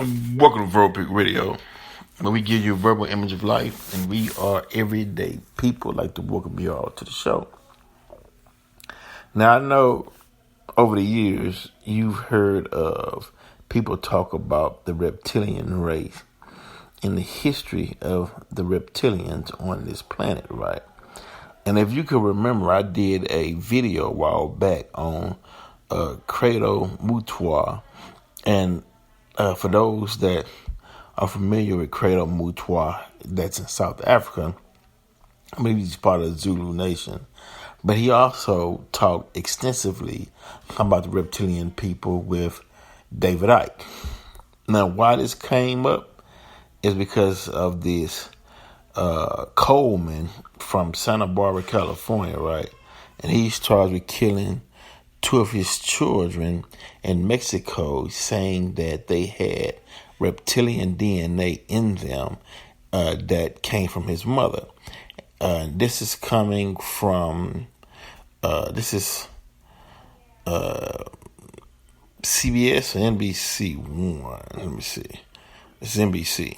Welcome to Verbal Pick Radio, where we give you a verbal image of life, and we are everyday people. I'd like to welcome you all to the show. Now, I know over the years you've heard of people talk about the reptilian race and the history of the reptilians on this planet, right? And if you can remember, I did a video a while back on Credo, Mutwa, and for those that are familiar with Credo, Mutwa, that's in South Africa, maybe he's part of the Zulu Nation, but he also talked extensively about the reptilian people with David Icke. Now, why this came up is because of this Coleman from Santa Barbara, California, right? And he's charged with killing two of his children in Mexico, saying that they had reptilian DNA in them that came from his mother. This is coming from, CBS or NBC One. Let me see. It's NBC.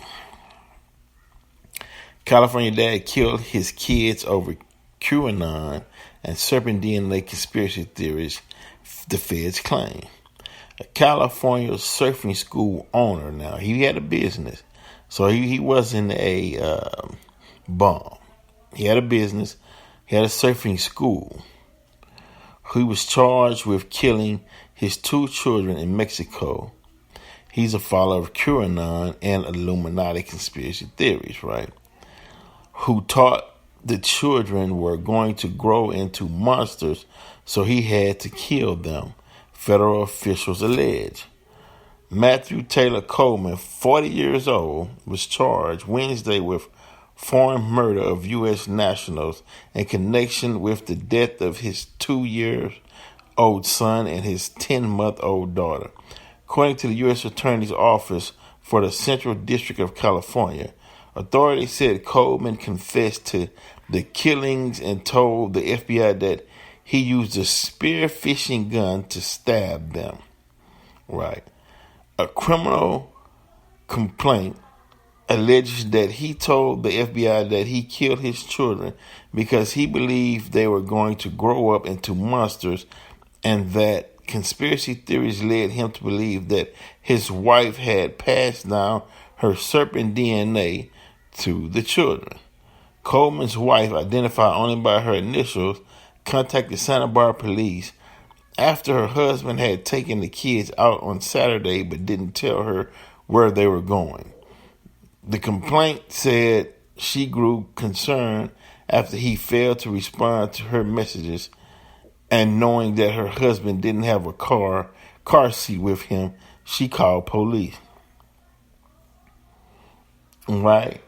California dad killed his kids over q-anon and serpent DNA conspiracy theories, the feds claim. A California surfing school owner, now, he had a business. So he wasn't a bum. He had a business. He had a surfing school. He was charged with killing his two children in Mexico. He's a follower of q-anon and Illuminati conspiracy theories, right? Who taught the children were going to grow into monsters, so he had to kill them, federal officials allege. Matthew Taylor Coleman, 40 years old, was charged Wednesday with foreign murder of U.S. nationals in connection with the death of his 2-year-old son and his 10-month-old daughter. According to the U.S. Attorney's Office for the Central District of California, authorities said Coleman confessed to the killings and told the FBI that he used a spearfishing gun to stab them. Right. A criminal complaint alleges that he told the FBI that he killed his children because he believed they were going to grow up into monsters, and that conspiracy theories led him to believe that his wife had passed down her serpent DNA to the children. Coleman's wife, identified only by her initials, contacted Santa Barbara police after her husband had taken the kids out on Saturday but didn't tell her where they were going. The complaint said she grew concerned after he failed to respond to her messages, and knowing that her husband didn't have a car seat with him, she called police. Right?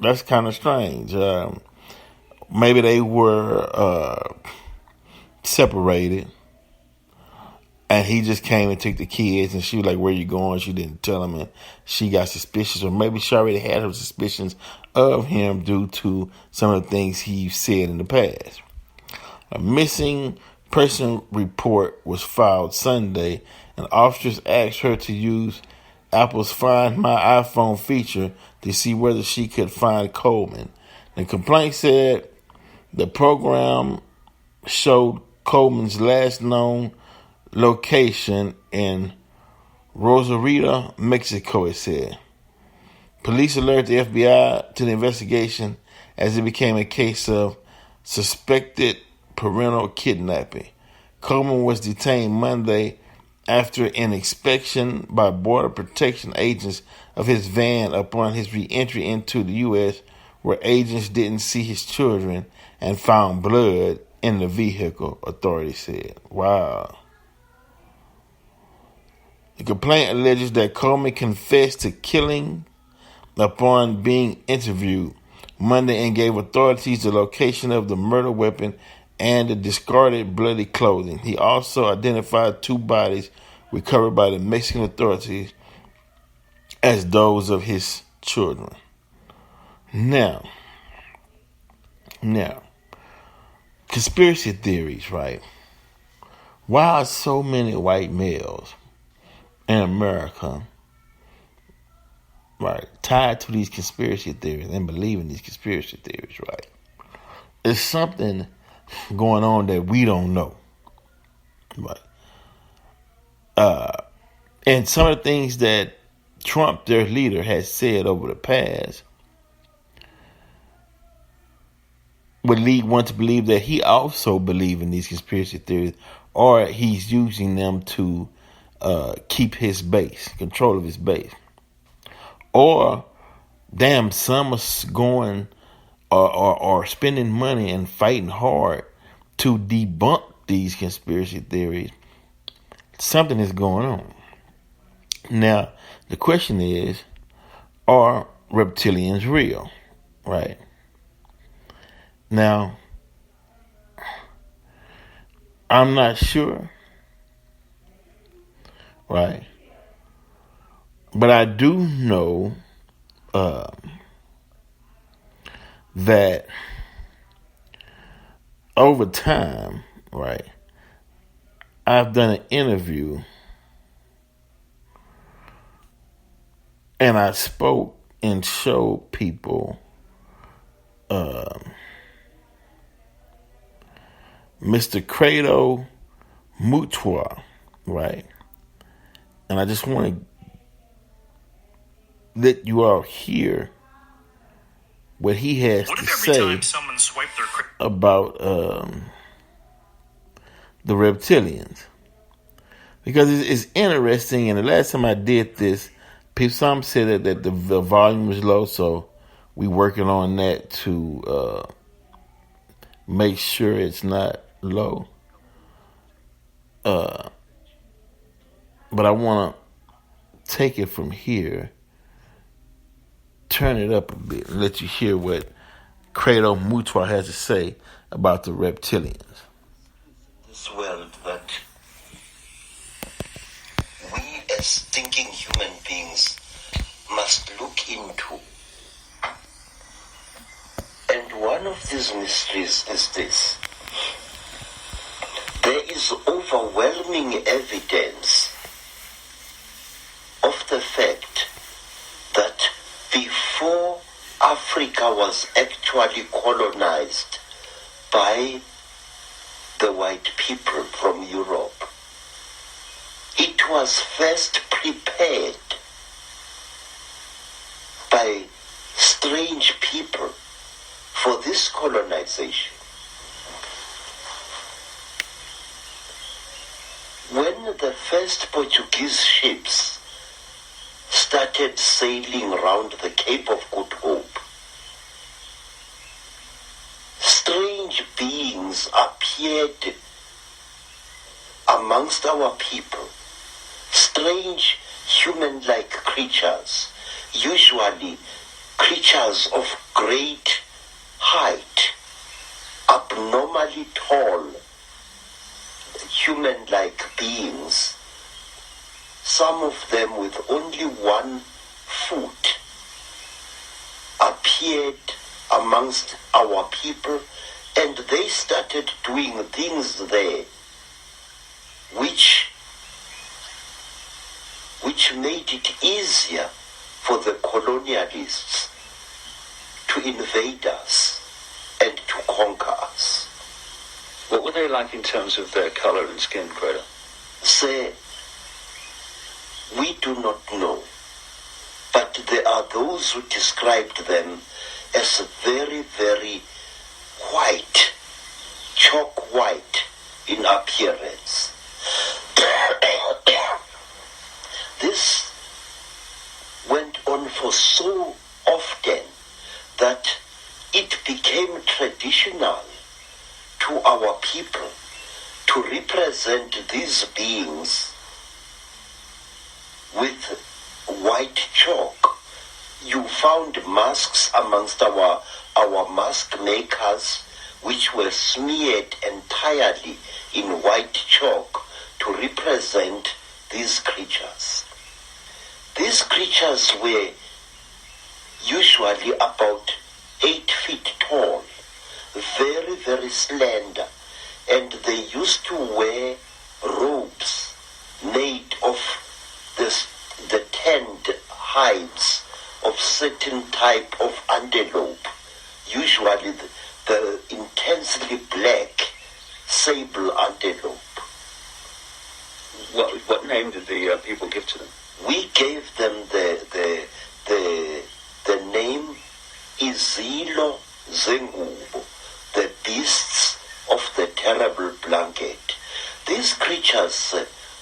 That's kind of strange. Maybe they were separated, and he just came and took the kids, and she was like, "Where you going?" She didn't tell him, and she got suspicious, or maybe she already had her suspicions of him due to some of the things he said in the past. A missing person report was filed Sunday, and officers asked her to use Apple's Find My iPhone feature to see whether she could find Coleman. The complaint said the program showed Coleman's last known location in Rosarito, Mexico, it said. Police alerted the FBI to the investigation as it became a case of suspected parental kidnapping. Coleman was detained Monday after an inspection by Border Protection agents of his van upon his re-entry into the U.S., where agents didn't see his children and found blood in the vehicle, authorities said. Wow. The complaint alleges that Coleman confessed to killing upon being interviewed Monday and gave authorities the location of the murder weapon and the discarded bloody clothing. He also identified two bodies recovered by the Mexican authorities as those of his children. Now, conspiracy theories, right? Why are so many white males in America right, tied to these conspiracy theories and believing these conspiracy theories, right? There's something going on that we don't know, right? And some of the things that Trump, their leader, has said over the past would lead one to believe that he also believes in these conspiracy theories, or he's using them to keep his base, control of his base. Or, damn, some are going or spending money and fighting hard to debunk these conspiracy theories. Something is going on. Now, the question is, are reptilians real? Right? Now, I'm not sure, right? But I do know that over time, right, I've done an interview and I spoke and showed people Mr. Credo Mutwa, right? And I just want to let you all hear what he has to say about the reptilians. Because it's interesting, and the last time I did this, some said that the volume was low, so we working on that to make sure it's not low. But I want to take it from here, turn it up a bit, and let you hear what Credo Mutwa has to say about the reptilians. This world that we as thinking human beings must look into. And one of these mysteries is this. There is overwhelming evidence of the fact that before Africa was actually colonized by the white people from Europe, it was first prepared by strange people for this colonization. When the first Portuguese ships started sailing around the Cape of Good Hope, strange beings appeared amongst our people, strange human-like creatures, usually creatures of great height, abnormally tall, human-like beings, some of them with only 1 foot, appeared amongst our people, and they started doing things there which made it easier for the colonialists to invade us and to conquer us. What were they like in terms of their color and skin, Credo? Say, we do not know, but there are those who described them as very, very white, chalk white in appearance. This went on for so often that it became traditional to our people to represent these beings with white chalk. You found masks amongst our mask makers which were smeared entirely in white chalk to represent these creatures. These creatures were usually about 8 feet tall, very, very slender, and they used to wear robes made of the tanned hides of certain type of antelope, usually the intensely black sable antelope. What name did the people give to them? We gave them the name Izilo Zengubo, the beasts of the terrible blanket. These creatures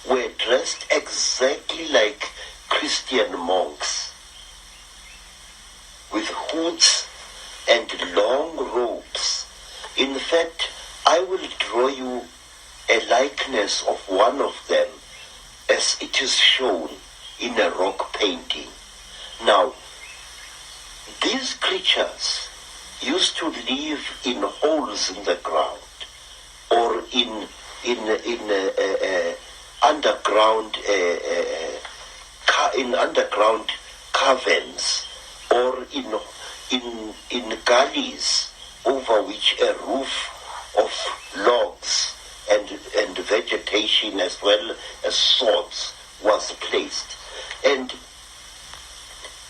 were dressed exactly like Christian monks, with hoods and long robes. In fact, I will draw you a likeness of one of them as it is shown in a rock painting. Now, these creatures used to live in holes in the ground or in underground caverns or in gullies over which a roof of logs and vegetation as well as swords was placed. And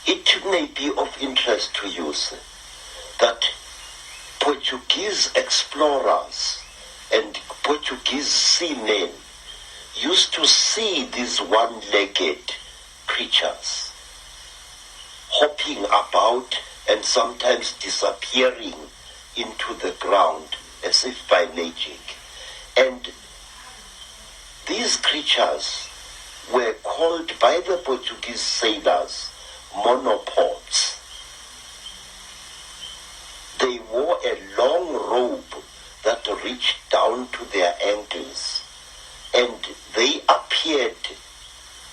it may be of interest to you, sir, that Portuguese explorers and Portuguese seamen used to see these one-legged creatures hopping about and sometimes disappearing into the ground as if by magic. And these creatures were called by the Portuguese sailors monopods. They wore a long robe that reached down to their ankles, and they appeared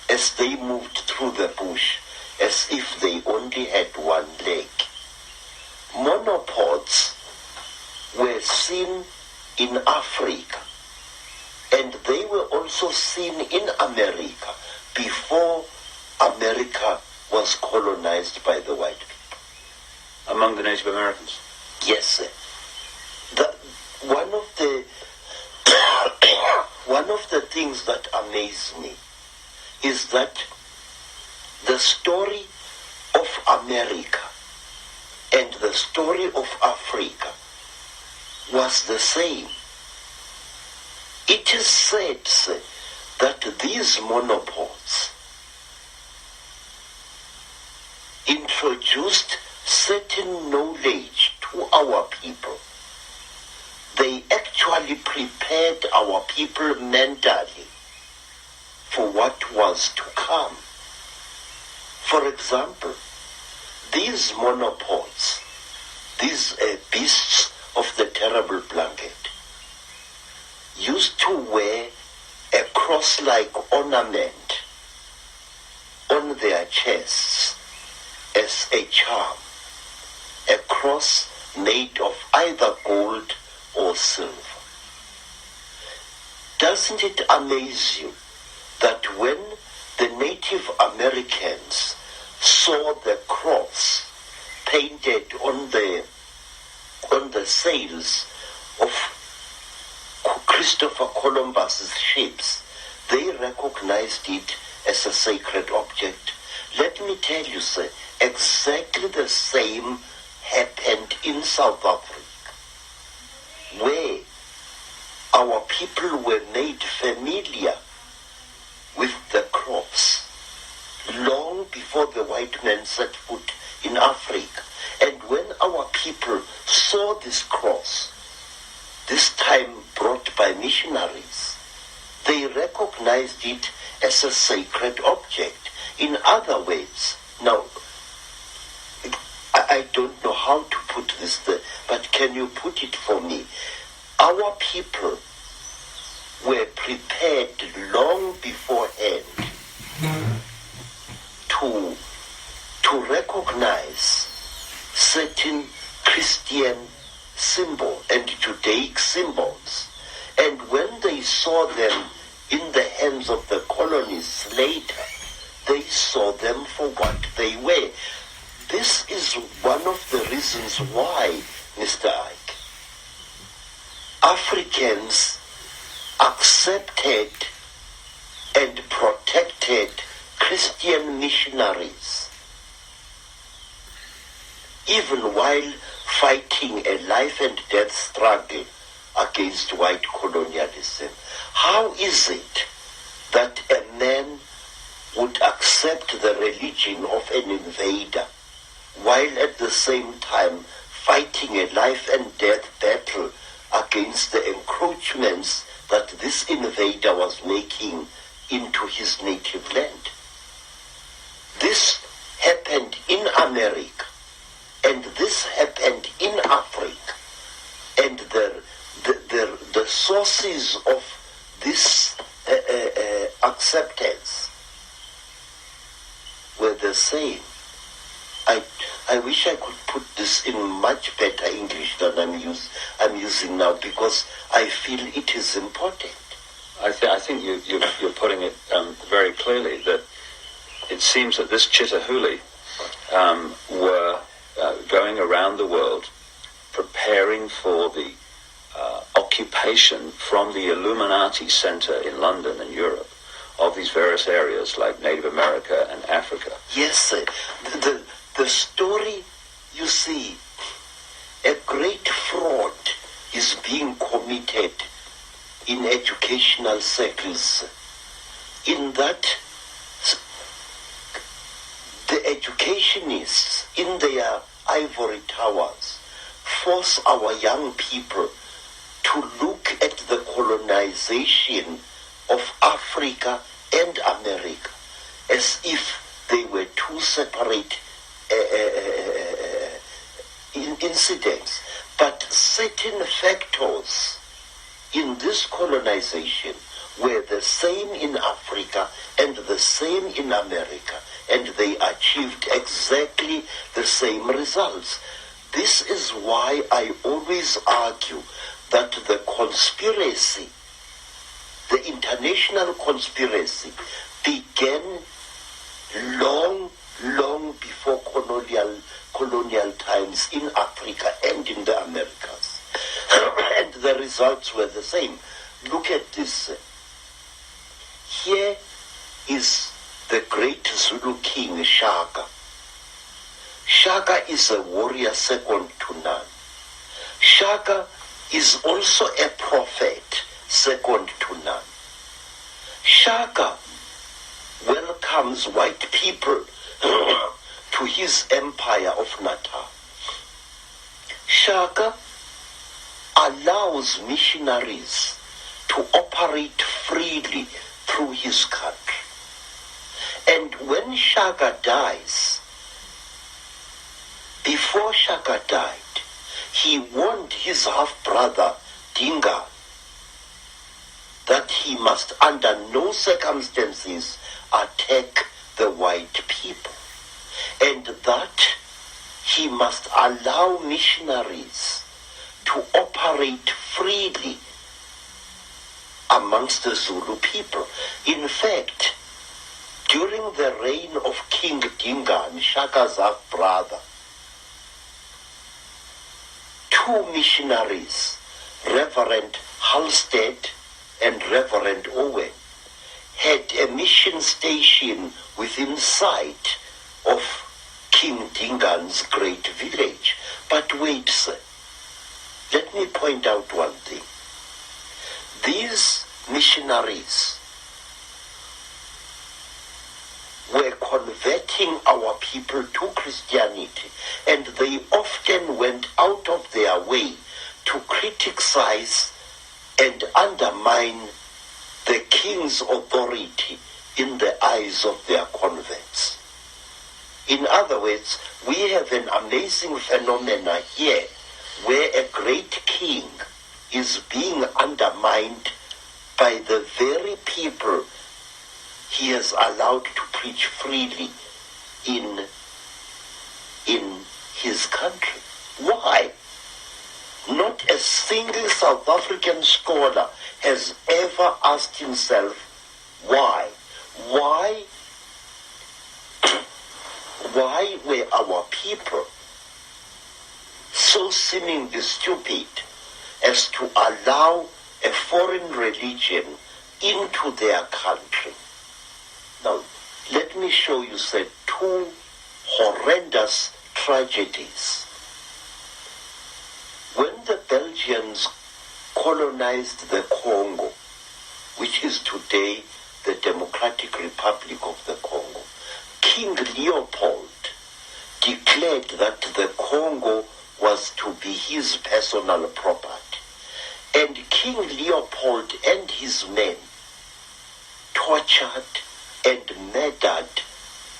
as they moved through the bush as if they only had one leg. Monopods were seen in Africa, and they were also seen in America before America was colonized by the white people. Among the Native Americans? Yes, sir. One of the things that amaze me is that the story of America and the story of Africa was the same. It is said, sir, that these monopods introduced certain knowledge to our people. They actually prepared our people mentally for what was to come. For example, these monopods, these beasts of the terrible blanket, used to wear a cross-like ornament on their chests as a charm, a cross made of either gold or silver. Doesn't it amaze you that when the Native Americans saw the cross painted on the sails of Christopher Columbus's ships, they recognized it as a sacred object? Let me tell you, sir, exactly the same happened in South Africa, where our people were made familiar with the cross long before the white man set foot in Africa. And when our people saw this cross, this time brought by missionaries, they recognized it as a sacred object. In other words, now, I don't know how to put this there, but can you put it for me? Our people were prepared long beforehand to recognize certain Christian symbol and Judaic symbols. And when they saw them in the hands of the colonists later, they saw them for what they were. This is one of the reasons why, Mr. Ike, Africans accepted and protected Christian missionaries even while fighting a life and death struggle against white colonialism. How is it that a man would accept the religion of an invader while at the same time fighting a life and death battle against the encroachments that this invader was making into his native land? This happened in America, and this happened in Africa, and the sources of this acceptance were the same. I wish I could put this in much better English than I'm using now, because I feel it is important. I think you're putting it very clearly, that it seems that this Chitahuli were going around the world preparing for the occupation from the Illuminati Center in London and Europe of these various areas like Native America and Africa. Yes, sir. The story, you see, a great fraud is being committed in educational circles, in that the educationists in their ivory towers force our young people to look at the colonization of Africa and America as if they were two separate incidents. But certain factors in this colonization were the same in Africa and the same in America, and they achieved exactly the same results. This is why I always argue that the conspiracy, the international conspiracy, began long before colonial times in Africa and in the Americas. And the results were the same. Look at this. Here is the great Zulu king, Shaka. Shaka is a warrior second to none. Shaka is also a prophet second to none. Shaka welcomes white people to his empire of Natal. Shaka allows missionaries to operate freely through his country. And when Shaka dies, before Shaka died, he warned his half-brother, Dinga, that he must under no circumstances attack the white people, and that he must allow missionaries to operate freely amongst the Zulu people. In fact, during the reign of King Dinga, Shaka's half-brother, two missionaries, Reverend Halstead and Reverend Owen, had a mission station within sight of King Dinga's great village. But wait, sir, let me point out one thing. These missionaries were converting our people to Christianity, and they often went out of their way to criticize and undermine the king's authority in the eyes of their converts. In other words, we have an amazing phenomena here where a great king is being undermined by the very people he has allowed to preach freely in his country. Why? Not a single South African scholar has ever asked himself why. Why were our people so seemingly stupid as to allow a foreign religion into their country? Now, let me show you, two horrendous tragedies. When the Belgians colonized the Congo, which is today the Democratic Republic of the Congo, King Leopold declared that the Congo was to be his personal property. And King Leopold and his men tortured and murdered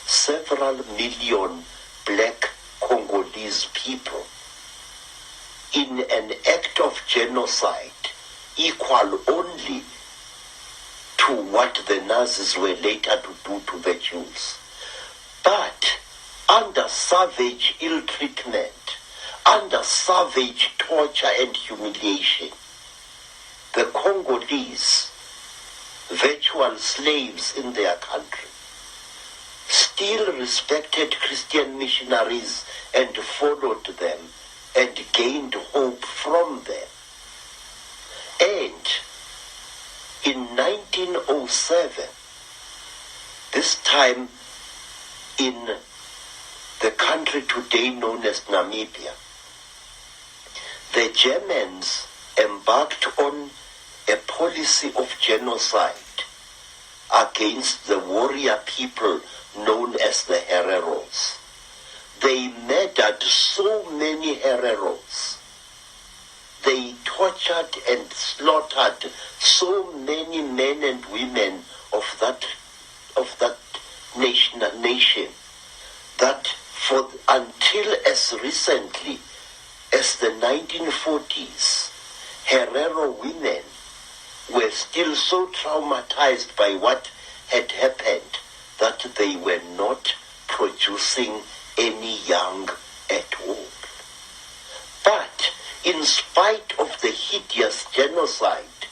several million black Congolese people in an act of genocide equal only to what the Nazis were later to do to the Jews. But under savage ill treatment, under savage torture and humiliation, the Congolese, virtual slaves in their country, still respected Christian missionaries and followed them and gained hope from them. And in 1907, this time in the country today known as Namibia, the Germans embarked on a policy of genocide against the warrior people known as the Hereros. They murdered so many Hereros. They tortured and slaughtered so many men and women of that nation that until as recently as the 1940s, Herero women were still so traumatized by what had happened that they were not producing any young at all. But in spite of the hideous genocide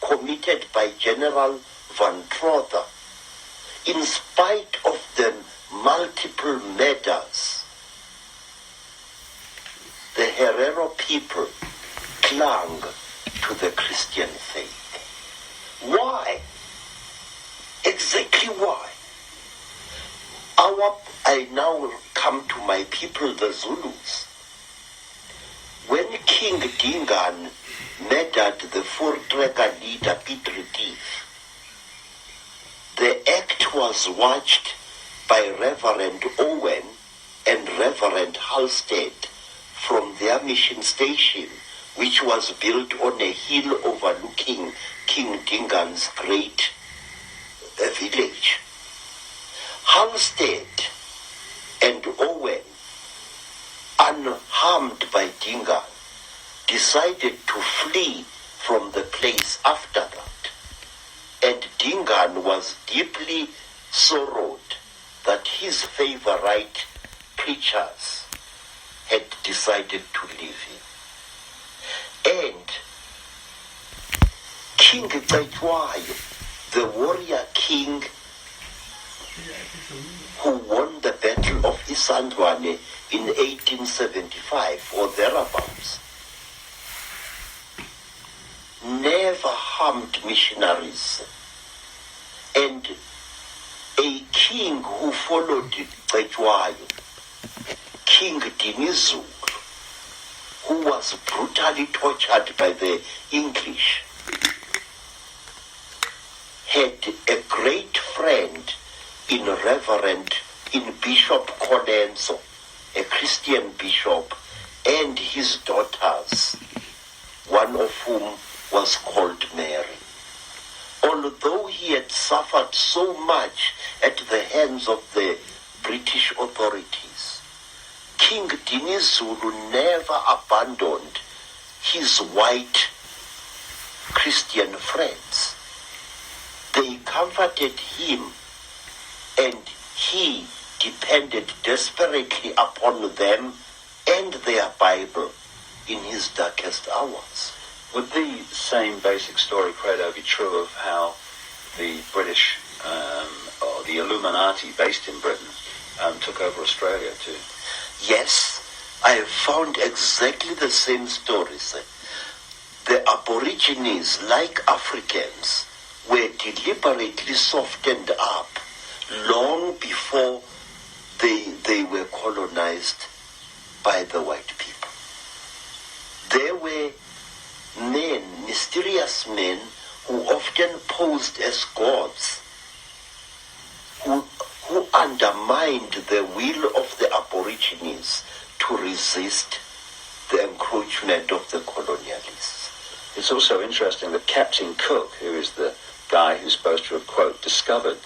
committed by General Van Trotha, in spite of the multiple murders, the Herero people clung to the Christian faith. Why? Exactly why? I now come to my people, the Zulus. When King Dingaan murdered the four-tracker leader Piet Retief, the act was watched by Reverend Owen and Reverend Halstead from their mission station, which was built on a hill overlooking King Dingaan's great village. Halstead and Owen, unharmed by Dingaan, decided to flee from the place after that. And Dingaan was deeply sorrowed that his favorite preachers had decided to leave him. And King Cetshwayo, the warrior king who won the Battle of Isandlwane in 1875 or thereabouts, never harmed missionaries. And a king who followed Cetshwayo, King Dinizulu, who was brutally tortured by the English, had a great friend in Bishop Colenso, a Christian bishop, and his daughters, one of whom was called Mary. Although he had suffered so much at the hands of the British authorities, King Dinizulu never abandoned his white Christian friends. They comforted him, and he depended desperately upon them and their Bible in his darkest hours. Would the same basic story, Credo, be true of how the British or the Illuminati based in Britain took over Australia too? Yes, I have found exactly the same stories. The Aborigines, like Africans, were deliberately softened up long before they were colonized by the white people. There were men, mysterious men, who often posed as gods, who undermined the will of the Aborigines to resist the encroachment of the colonialists. It's also interesting that Captain Cook, who is the guy who's supposed to have, quote, discovered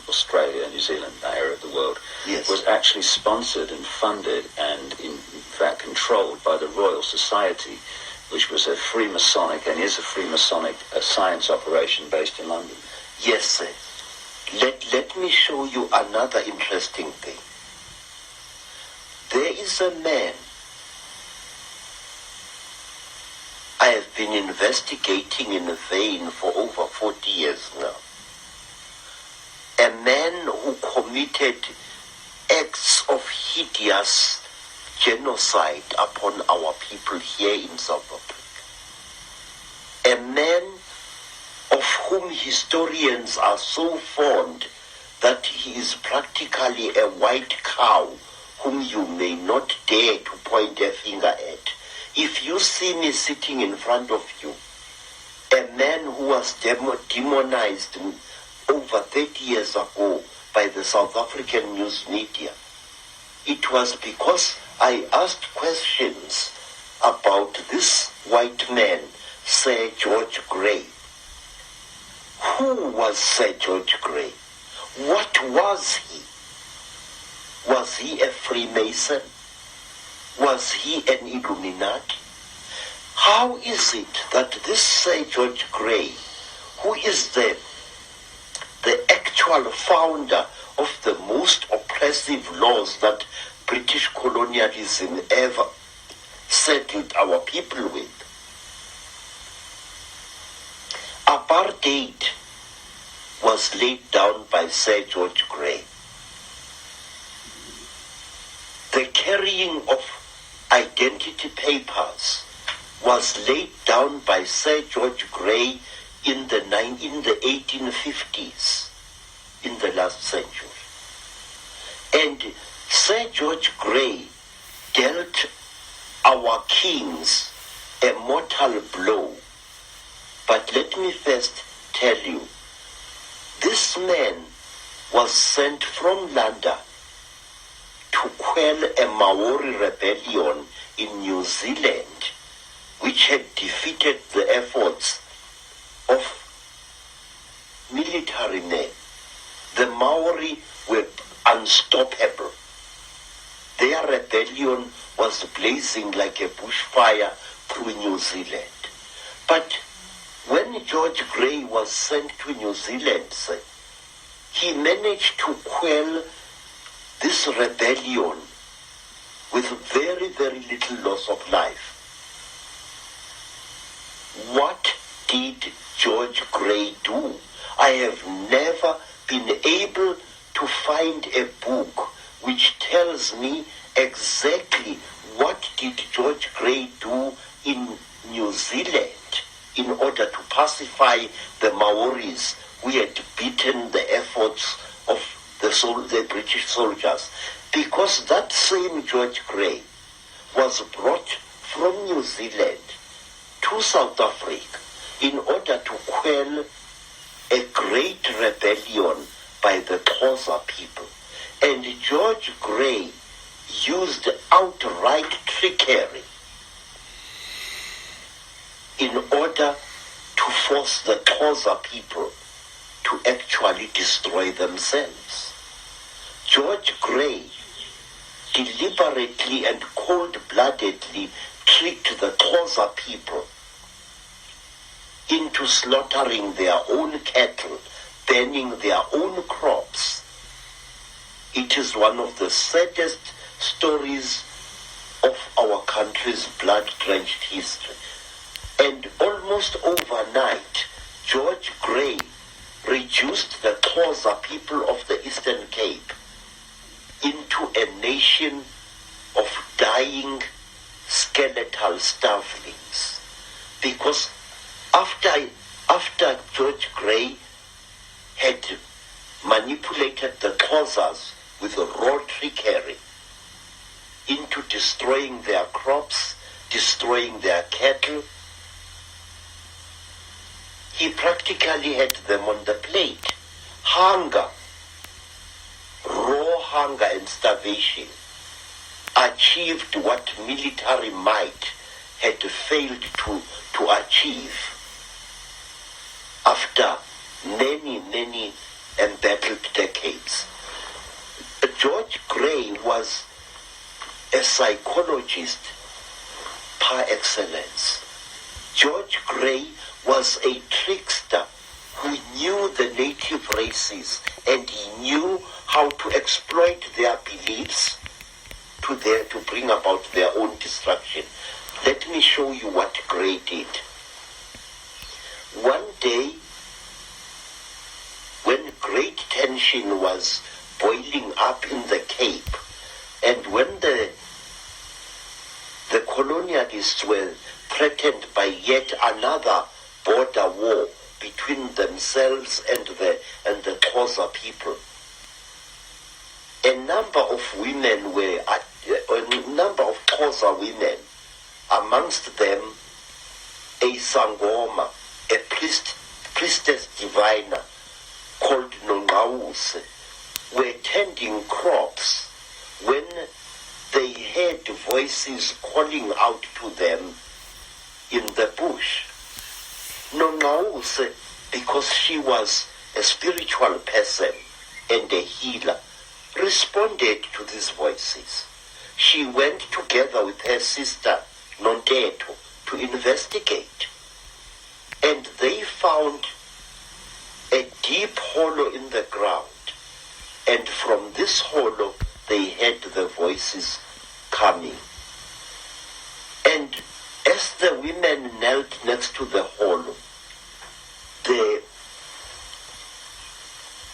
Australia, New Zealand, that area of the world, Yes. was actually sponsored and funded and in fact controlled by the Royal Society, which was a Freemasonic and is a Freemasonic science operation based in London. Yes, sir. Let me show you another interesting thing. There is a man I have been investigating in vain for over 40 years now. A man who committed acts of hideous genocide upon our people here in South Africa. A man of whom historians are so fond that he is practically a white cow whom you may not dare to point a finger at. If you see me sitting in front of you, a man who was demonized over 30 years ago by the South African news media, it was because I asked questions about this white man, Sir George Grey. Who was Sir George Grey? What was he? Was he a Freemason? Was he an Illuminati? How is it that this Sir George Grey, who is the actual founder of the most oppressive laws that British colonialism ever settled our people with, apartheid was laid down by Sir George Grey. The carrying of identity papers was laid down by Sir George Grey in the 1850s, in the last century. And Sir George Grey dealt our kings a mortal blow. But let me first tell you, this man was sent from London to quell a Maori rebellion in New Zealand, which had defeated the efforts of military men. The Maori were unstoppable. Their rebellion was blazing like a bushfire through New Zealand. But when George Grey was sent to New Zealand, he managed to quell this rebellion with very, very little loss of life. What did George Grey do? I have never been able to find a book which tells me exactly what did George Grey do in New Zealand in order to pacify the Maoris who had beaten the efforts of the British soldiers. Because that same George Grey was brought from New Zealand to South Africa in order to quell a great rebellion by the Xhosa people. And George Grey used outright trickery in order to force the Xhosa people to actually destroy themselves. George Grey deliberately and cold-bloodedly tricked the Xhosa people into slaughtering their own cattle, burning their own crops. It is one of the saddest stories of our country's blood-drenched history. And almost overnight, George Grey reduced the Xhosa people of the Eastern Cape into a nation of dying skeletal starvelings. Because after George Grey had manipulated the Xhosas with raw trickery into destroying their crops, destroying their cattle. He practically had them on the plate. Hunger, raw hunger and starvation achieved what military might had failed to achieve after many embattled decades. George Gray was a psychologist par excellence. George Gray was a trickster who knew the native races, and he knew how to exploit their beliefs to bring about their own destruction. Let me show you what Gray did. One day, when great tension was boiling up in the Cape, and when the colonialists were threatened by yet another border war between themselves and the Xhosa people, a number of Xhosa women, amongst them a Sangoma, a priestess diviner called Nongawuse, were tending crops when they heard voices calling out to them in the bush. Nongawuse, because she was a spiritual person and a healer, responded to these voices. She went together with her sister Nonteto to investigate, and they found a deep hollow in the ground, and from this hollow they heard the voices coming. And as the women knelt next to the hollow, the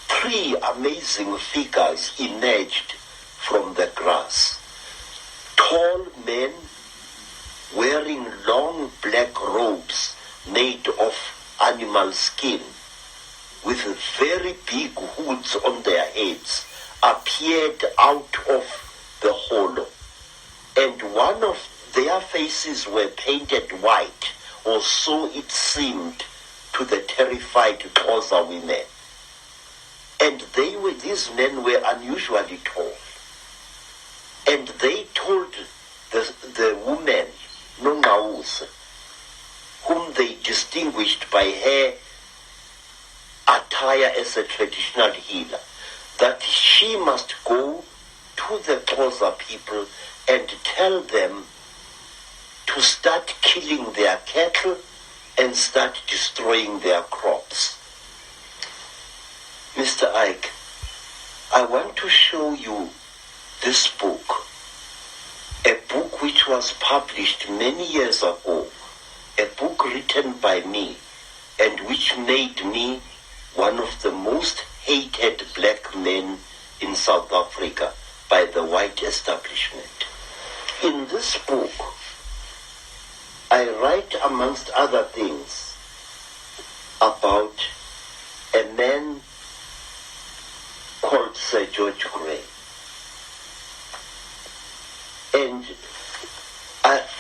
three amazing figures emerged from the grass. Tall men wearing long black robes made of animal skin, with very big hoods on their heads, appeared out of the hollow. And one of their faces were painted white, or so it seemed to the terrified Xhosa women. And these men were unusually tall. And they told the woman, Nongawuse, whom they distinguished by her attire as a traditional healer, that she must go to the Xhosa people and tell them to start killing their cattle and start destroying their crops. Mr. Ike, I want to show you this book, a book which was published many years ago, a book written by me, and which made me one of the most hated black men in South Africa by the white establishment. In this book, I write, amongst other things, about a man called Sir George Gray. And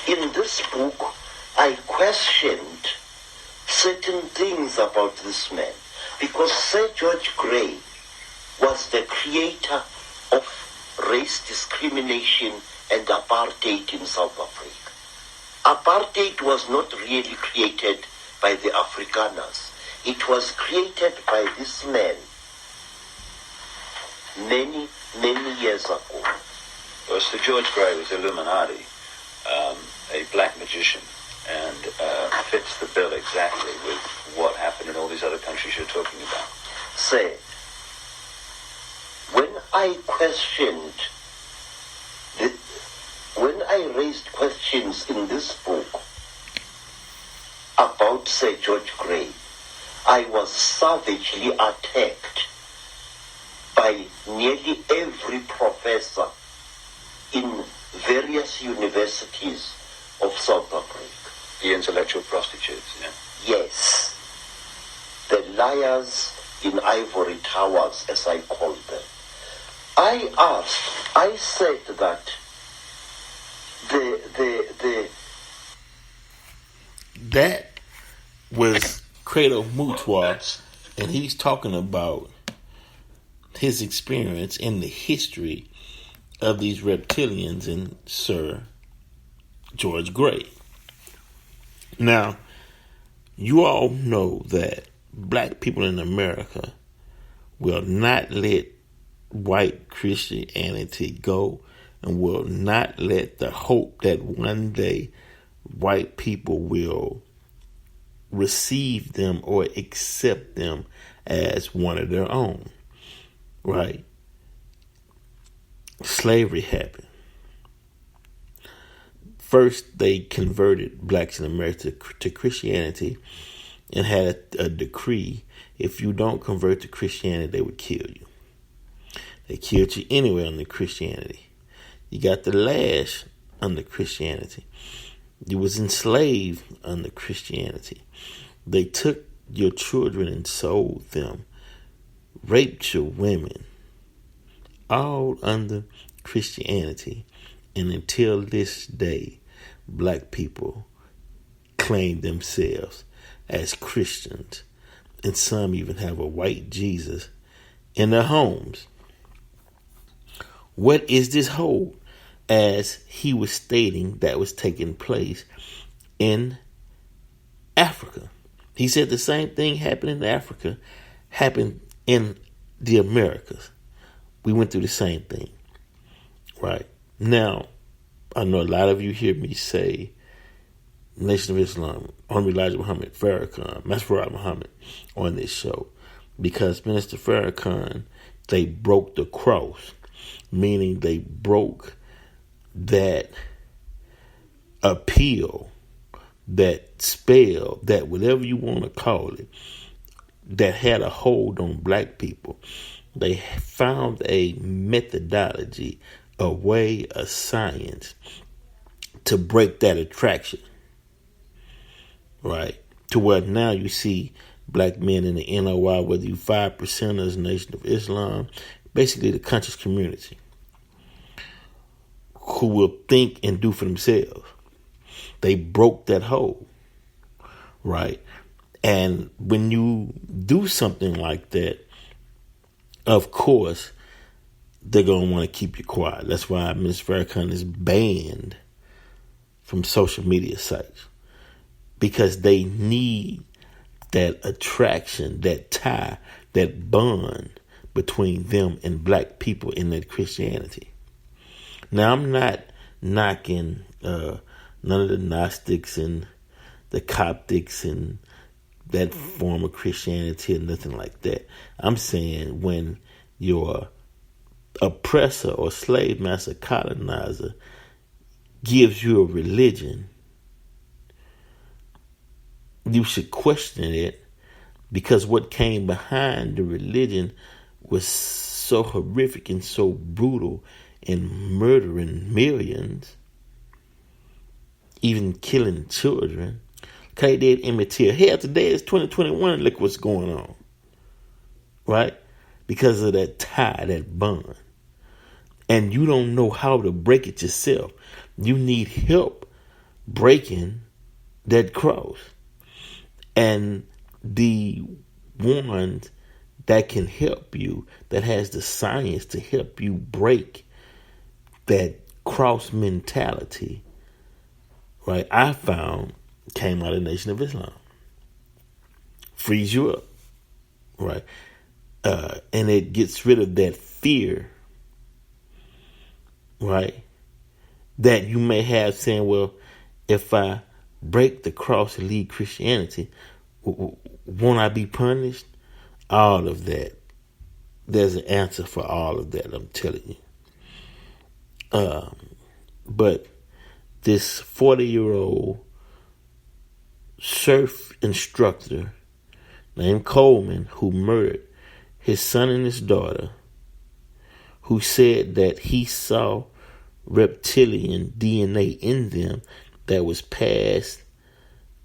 in this book, I questioned certain things about this man, because Sir George Gray was the creator of race discrimination and apartheid in South Africa. Apartheid was not really created by the Afrikaners. It was created by this man many years ago. Well, Sir George Gray was Illuminati, a black magician, and fits the bill exactly with what happened in all these other countries you're talking about. Say, when I raised questions in this book about Sir George Gray, I was savagely attacked by nearly every professor in various universities of South Africa. The intellectual prostitutes, yeah? Yes. The liars in ivory towers, as I call them. I said that the That was Credo Mutwa, and he's talking about his experience in the history of these reptilians and Sir George Gray. Now, you all know that black people in America will not let white Christianity go, and will not let the hope that one day white people will receive them or accept them as one of their own. Right? Slavery happened. First, they converted blacks in America to Christianity and had a decree: if you don't convert to Christianity, they would kill you. They killed you anyway under Christianity. You got the lash under Christianity. You was enslaved under Christianity. They took your children and sold them, raped your women, all under Christianity. And until this day, black people claim themselves as Christians, and some even have a white Jesus in their homes. What is this whole, as he was stating, that was taking place in Africa? He said the same thing happened in Africa happened in the Americas. We went through the same thing. Right. Now, I know a lot of you hear me say Nation of Islam, Honorable Elijah Muhammad Farrakhan, Masfarad Muhammad on this show, because Minister Farrakhan, they broke the cross, meaning they broke that appeal, that spell, that whatever you want to call it, that had a hold on black people. They found a methodology, a way, a science to break that attraction, right? To where now you see black men in the NOI, whether you 5%ers, Nation of Islam, basically the conscious community, who will think and do for themselves. They broke that hold, right? And when you do something like that, of course, they're going to want to keep you quiet. That's why Ms. Farrakhan is banned from social media sites, because they need that attraction, that tie, that bond between them and black people in that Christianity. Now, I'm not knocking none of the Gnostics and the Coptics and that form of Christianity or nothing like that. I'm saying when your oppressor or slave master colonizer gives you a religion, you should question it, because what came behind the religion was so horrific and so brutal in murdering millions, even killing children. Okay, they did Emmett Till. Hell, today is 2021. Look what's going on, right? Because of that tie, that bond. And you don't know how to break it yourself. You need help breaking that cross. And the ones that can help you, that has the science to help you break that cross mentality, right, I found came out of the Nation of Islam. Frees you up, right? And it gets rid of that fear, right, that you may have, saying, well, if I break the cross and leave Christianity, won't I be punished? All of that. There's an answer for all of that, I'm telling you. But this 40-year-old surf instructor named Coleman, who murdered his son and his daughter, who said that he saw reptilian DNA in them that was passed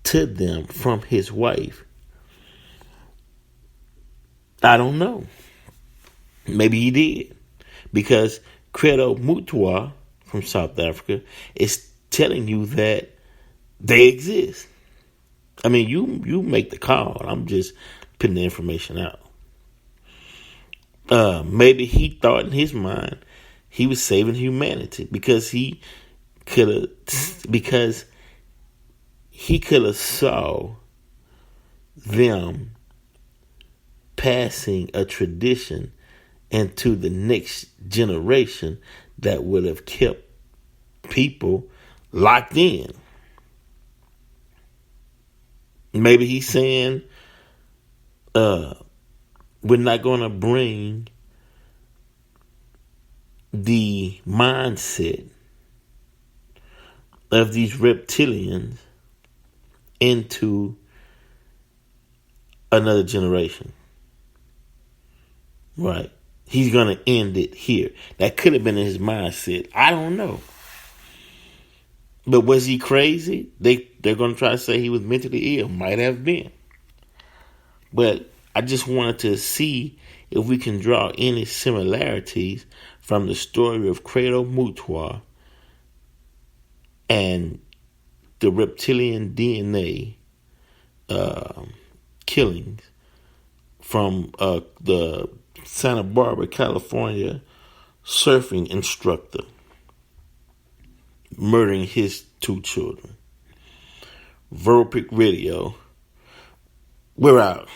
to them from his wife. I don't know. Maybe he did. Because Credo Mutwa from South Africa is telling you that they exist. I mean, you make the call. I'm just putting the information out. Maybe he thought in his mind he was saving humanity because he could have saw them passing a tradition into the next generation that would have kept people locked in. Maybe he's saying, we're not going to bring the mindset of these reptilians into another generation. Right. He's going to end it here. That could have been in his mindset. I don't know. But was he crazy? They're going to try to say he was mentally ill. Might have been. But I just wanted to see if we can draw any similarities from the story of Credo Mutwa and the reptilian DNA killings from the Santa Barbara, California surfing instructor murdering his 2 children. Verbal Pick Radio. We're out.